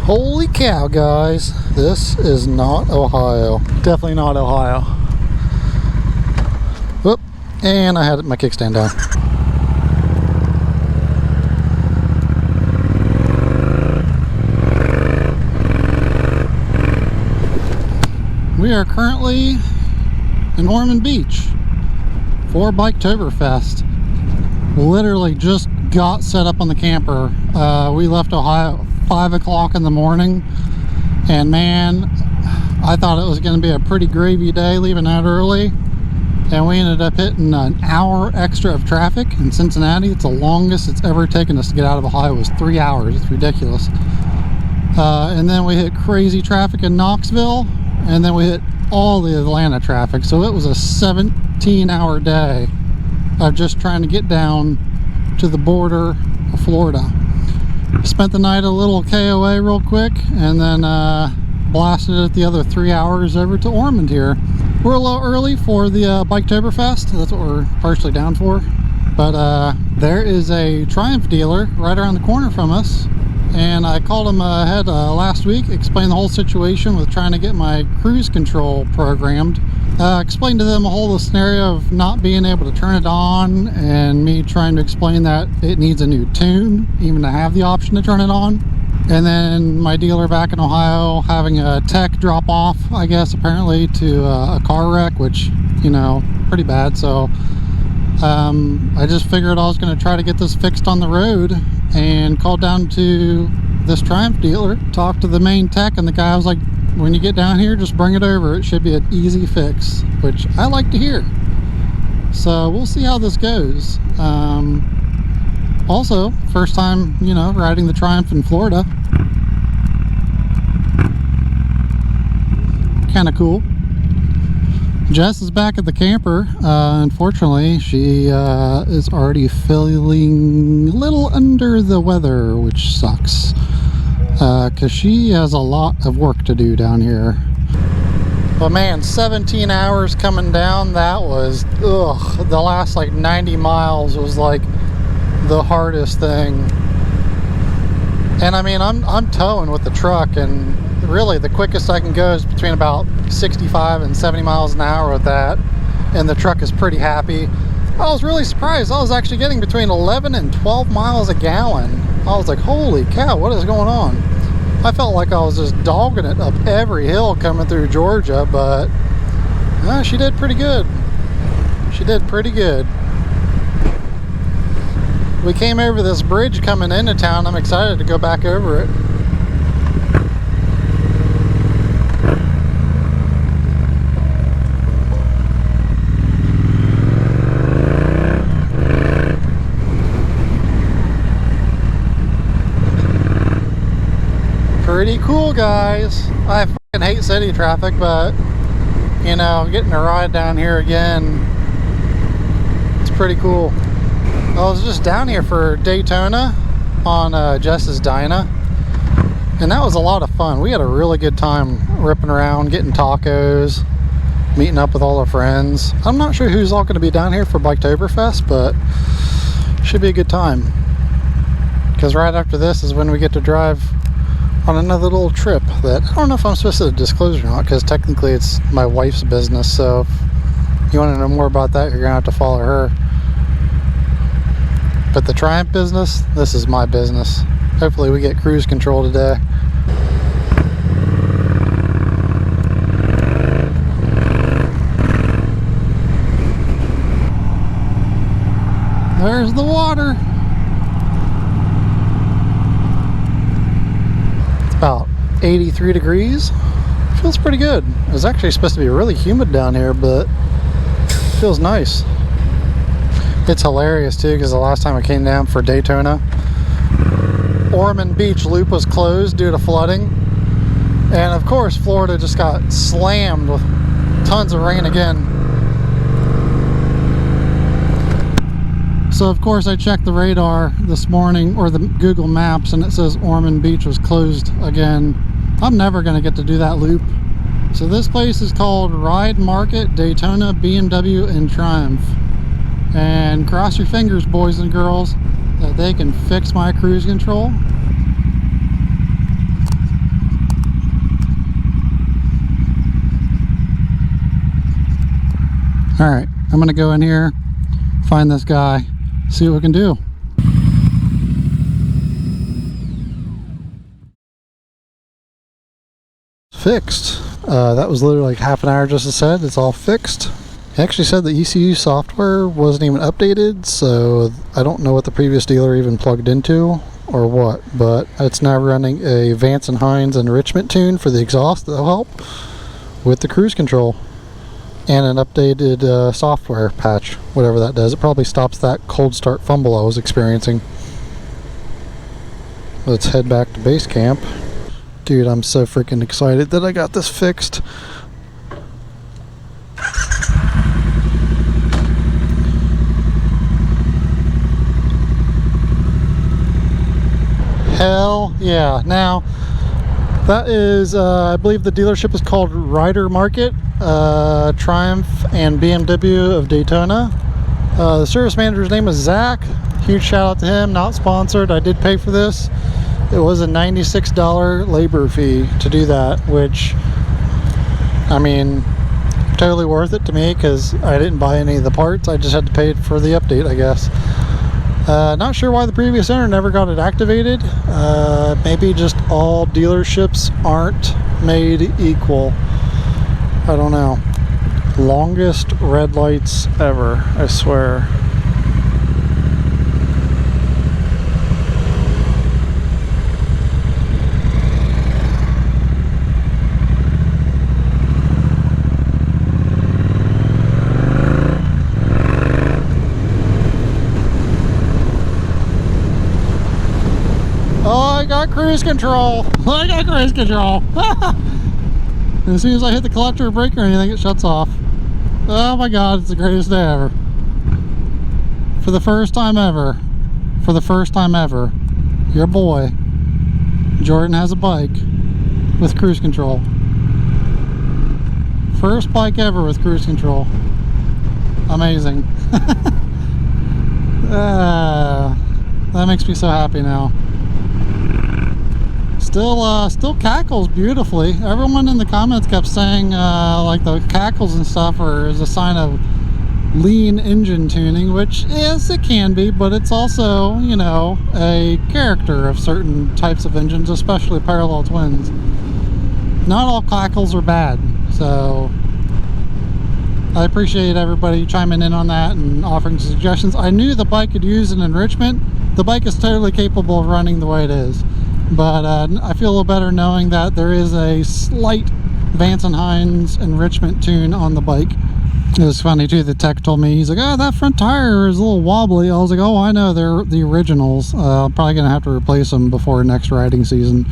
Holy cow, guys. This is not Ohio. Definitely not Ohio. Whoop. And I had my kickstand down. We are currently in Ormond Beach for Biketoberfest. Literally just got set up on the camper. We left Ohio at 5 o'clock in the morning, and man, I thought it was going to be a pretty gravy day leaving out early, and we ended up hitting an hour extra of traffic in Cincinnati. It's the longest it's ever taken us to get out of Ohio. It was 3 hours. It's ridiculous. And then we hit crazy traffic in Knoxville, and then we hit all the Atlanta traffic. So it was a 17-hour day of just trying to get down to the border of Florida. Spent the night at a little KOA real quick, and then blasted it the other 3 hours over to Ormond here. We're a little early for the Biketoberfest. That's what we're partially down for. But there is a Triumph dealer right around the corner from us, and I called him ahead last week, explained the whole situation with trying to get my cruise control programmed. Explained to them a whole scenario of not being able to turn it on, and me trying to explain that it needs a new tune even to have the option to turn it on. And then my dealer back in Ohio having a tech drop off, I guess, apparently to a car wreck, which, you know, pretty bad. So I just figured I was going to try to get this fixed on the road, and called down to this Triumph dealer, talked to the main tech, and the guy was like, when you get down here, just bring it over. It should be an easy fix, which I like to hear. So we'll see how this goes. Also, first time, you know, riding the Triumph in Florida. Kind of cool. Jess is back at the camper. Unfortunately, she is already feeling a little under the weather, which sucks. Because she has a lot of work to do down here. But man, 17 hours coming down, that was, ugh, the last like 90 miles was like the hardest thing. And I mean, I'm towing with the truck, and really the quickest I can go is between about 65 and 70 miles an hour with that, and the truck is pretty happy. I was really surprised. I was actually getting between 11 and 12 miles a gallon. I was like, holy cow, what is going on? I felt like I was just dogging it up every hill coming through Georgia, but she did pretty good. She did pretty good. We came over this bridge coming into town. I'm excited to go back over it. Pretty cool, guys. I fucking hate city traffic, but you know, getting a ride down here again, it's pretty cool. I was just down here for Daytona on Jess's Dyna, and that was a lot of fun. We had a really good time ripping around, getting tacos, meeting up with all our friends. I'm not sure who's all going to be down here for Biketoberfest, but should be a good time, because right after this is when we get to drive on another little trip that I don't know if I'm supposed to disclose or not, because technically it's my wife's business. So if you want to know more about that, you're gonna have to follow her. But the Triumph business, this is my business. Hopefully we get cruise control today. There's the water. About 83 degrees. Feels pretty good. It was actually supposed to be really humid down here, but it feels nice. It's hilarious too, because the last time I came down for Daytona, Ormond Beach Loop was closed due to flooding, and of course Florida just got slammed with tons of rain again. So of course I checked the radar this morning, or the Google Maps, and it says Ormond Beach was closed again. I'm never going to get to do that loop. So this place is called Ride Market Daytona BMW and Triumph. And cross your fingers, boys and girls, that they can fix my cruise control. All right, I'm gonna go in here, find this guy, see what we can do. Fixed. That was literally like half an hour just as said. It's all fixed. He actually said the ECU software wasn't even updated, so I don't know what the previous dealer even plugged into or what, but it's now running a Vance & Hines enrichment tune for the exhaust that'll help with the cruise control, and an updated software patch, whatever that does. It probably stops that cold start fumble I was experiencing. Let's head back to base camp. Dude, I'm so freaking excited that I got this fixed. Hell yeah. Now, that is, I believe the dealership is called Ryder Market, Triumph and BMW of Daytona. The service manager's name is Zach. Huge shout out to him. Not sponsored. I did pay for this. It was a $96 labor fee to do that, which, I mean, totally worth it to me because I didn't buy any of the parts. I just had to pay for the update, I guess. Not sure why the previous owner never got it activated. Maybe just all dealerships aren't made equal. I don't know. Longest red lights ever, I swear. I got cruise control. I got cruise control. And as soon as I hit the clutch or brake or anything, it shuts off. Oh my god, it's the greatest day ever. For the first time ever, your boy Jordan has a bike with cruise control. First bike ever with cruise control. Amazing. That makes me so happy now. Still cackles beautifully. Everyone in the comments kept saying like the cackles and stuff is a sign of lean engine tuning, which yes, it can be, but it's also, you know, a character of certain types of engines, especially parallel twins. Not all cackles are bad, so I appreciate everybody chiming in on that and offering suggestions. I knew the bike could use an enrichment. The bike is totally capable of running the way it is. But I feel a little better knowing that there is a slight Vance & Hines enrichment tune on the bike. It was funny too, the tech told me, he's like, oh, that front tire is a little wobbly. I was like, oh, I know, they're the originals. I'm probably going to have to replace them before next riding season.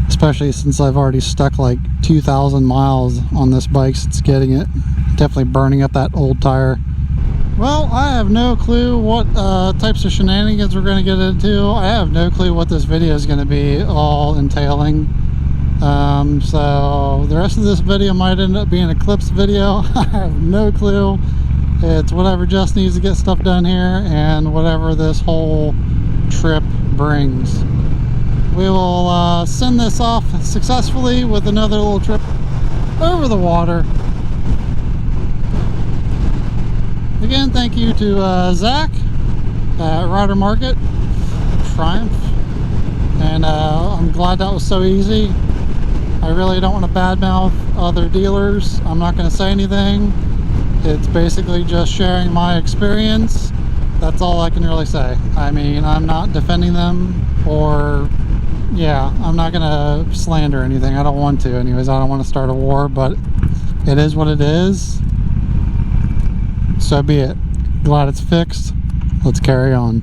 Especially since I've already stuck like 2,000 miles on this bike since getting it. Definitely burning up that old tire. Well, I have no clue what types of shenanigans we're going to get into. I have no clue what this video is going to be all entailing. So the rest of this video might end up being a clips video. I have no clue. It's whatever Jess needs to get stuff done here and whatever this whole trip brings. We will send this off successfully with another little trip over the water. Again, thank you to Zach at Ryder Market, Triumph, and I'm glad that was so easy. I really don't want to badmouth other dealers. I'm not going to say anything. It's basically just sharing my experience. That's all I can really say. I mean, I'm not defending them or, yeah, I'm not going to slander anything. I don't want to anyways. I don't want to start a war, but it is what it is. So be it. Glad it's fixed. Let's carry on.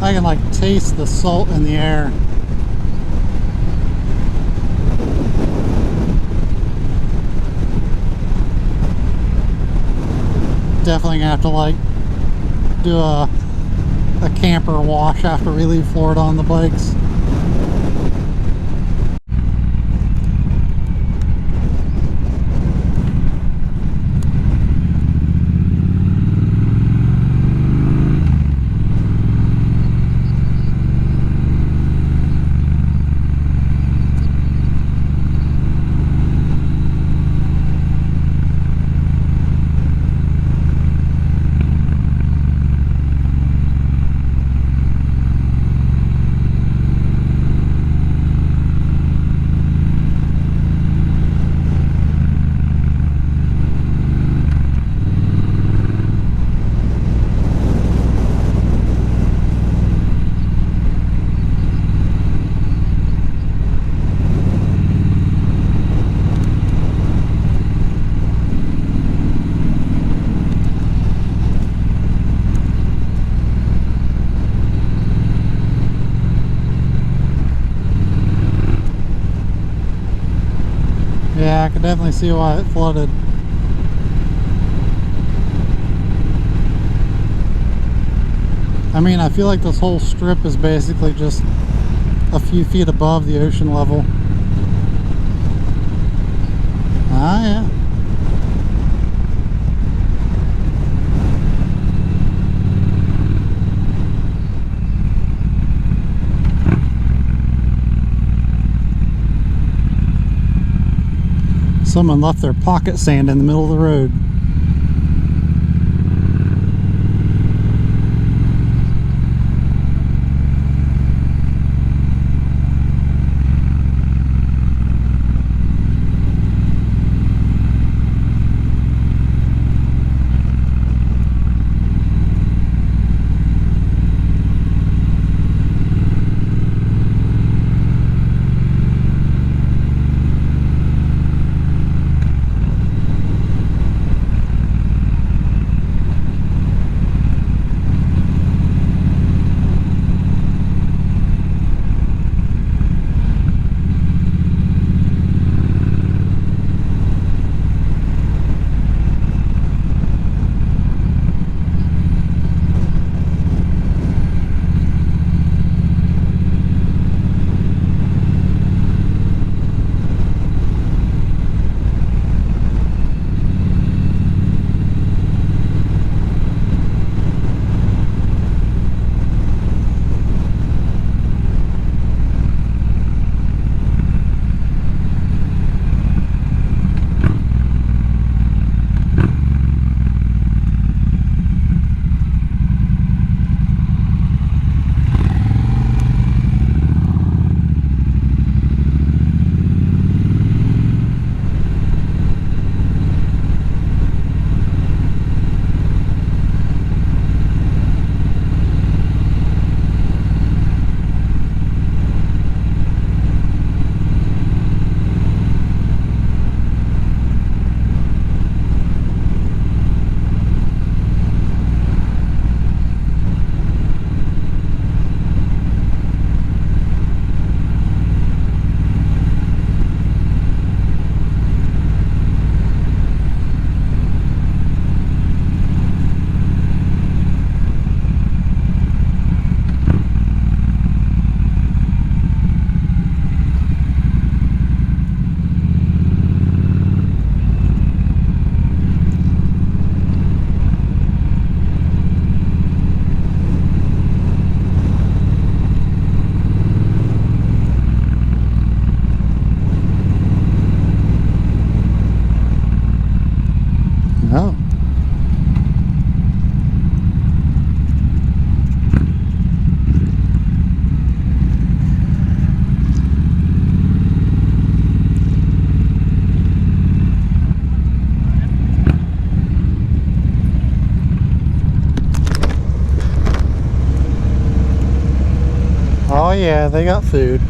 I can like taste the salt in the air. Definitely gonna have to like do a camper wash after we leave Florida on the bikes. Yeah, I could definitely see why it flooded. I mean, I feel like this whole strip is basically just a few feet above the ocean level. Ah, yeah. Someone left their pocket sand in the middle of the road. Oh. Oh yeah, they got food.